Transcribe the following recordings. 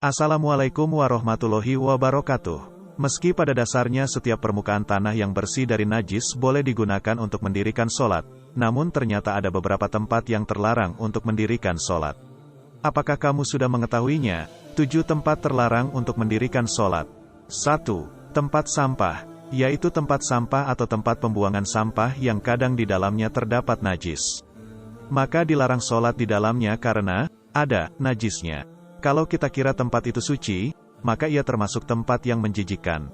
Assalamualaikum warahmatullahi wabarakatuh. Meski pada dasarnya setiap permukaan tanah yang bersih dari najis boleh digunakan untuk mendirikan sholat, namun ternyata ada beberapa tempat yang terlarang untuk mendirikan sholat. Apakah kamu sudah mengetahuinya? 7 tempat terlarang untuk mendirikan sholat. 1. Tempat sampah, yaitu tempat sampah atau tempat pembuangan sampah yang kadang di dalamnya terdapat najis. Maka dilarang sholat di dalamnya karena ada najisnya. Kalau kita kira tempat itu suci, maka ia termasuk tempat yang menjijikkan.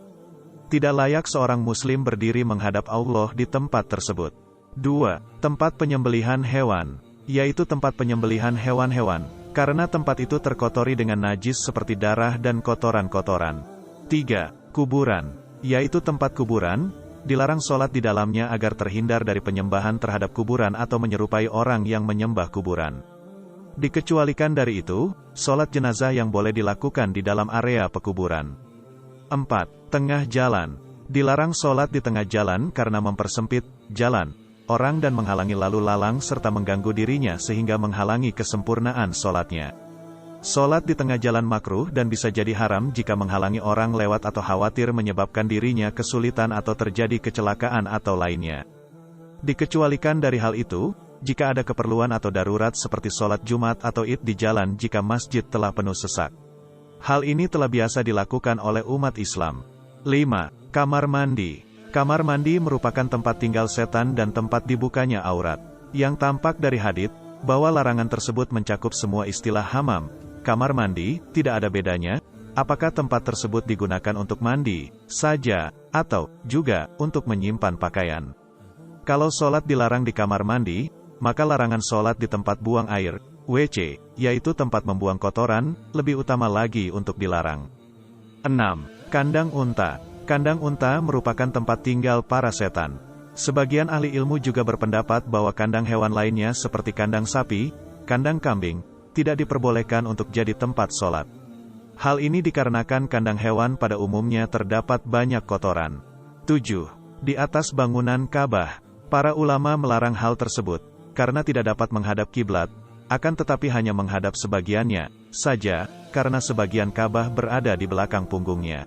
Tidak layak seorang muslim berdiri menghadap Allah di tempat tersebut. 2. Tempat penyembelihan hewan, yaitu tempat penyembelihan hewan-hewan, karena tempat itu terkotori dengan najis seperti darah dan kotoran-kotoran. 3. Kuburan, yaitu tempat kuburan, dilarang sholat di dalamnya agar terhindar dari penyembahan terhadap kuburan atau menyerupai orang yang menyembah kuburan. Dikecualikan dari itu, sholat jenazah yang boleh dilakukan di dalam area pekuburan. 4. Tengah jalan. Dilarang sholat di tengah jalan karena mempersempit jalan orang dan menghalangi lalu lalang serta mengganggu dirinya sehingga menghalangi kesempurnaan sholatnya. Sholat di tengah jalan makruh dan bisa jadi haram jika menghalangi orang lewat atau khawatir menyebabkan dirinya kesulitan atau terjadi kecelakaan atau lainnya. Dikecualikan dari hal itu, jika ada keperluan atau darurat seperti sholat Jumat atau Id di jalan jika masjid telah penuh sesak. Hal ini telah biasa dilakukan oleh umat Islam. 5. Kamar mandi. Kamar mandi merupakan tempat tinggal setan dan tempat dibukanya aurat. Yang tampak dari hadits, bahwa larangan tersebut mencakup semua istilah hamam. Kamar mandi, tidak ada bedanya, apakah tempat tersebut digunakan untuk mandi saja, atau juga untuk menyimpan pakaian. Kalau sholat dilarang di kamar mandi, maka larangan sholat di tempat buang air, WC, yaitu tempat membuang kotoran, lebih utama lagi untuk dilarang. 6. Kandang unta. Kandang unta merupakan tempat tinggal para setan. Sebagian ahli ilmu juga berpendapat bahwa kandang hewan lainnya seperti kandang sapi, kandang kambing, tidak diperbolehkan untuk jadi tempat sholat. Hal ini dikarenakan kandang hewan pada umumnya terdapat banyak kotoran. 7. Di atas bangunan Ka'bah. Para ulama melarang hal tersebut, karena tidak dapat menghadap kiblat, akan tetapi hanya menghadap sebagiannya saja, karena sebagian Ka'bah berada di belakang punggungnya.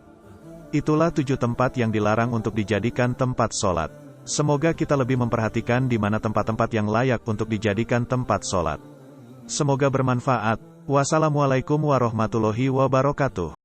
Itulah 7 tempat yang dilarang untuk dijadikan tempat sholat. Semoga kita lebih memperhatikan di mana tempat-tempat yang layak untuk dijadikan tempat sholat. Semoga bermanfaat. Wassalamualaikum warahmatullahi wabarakatuh.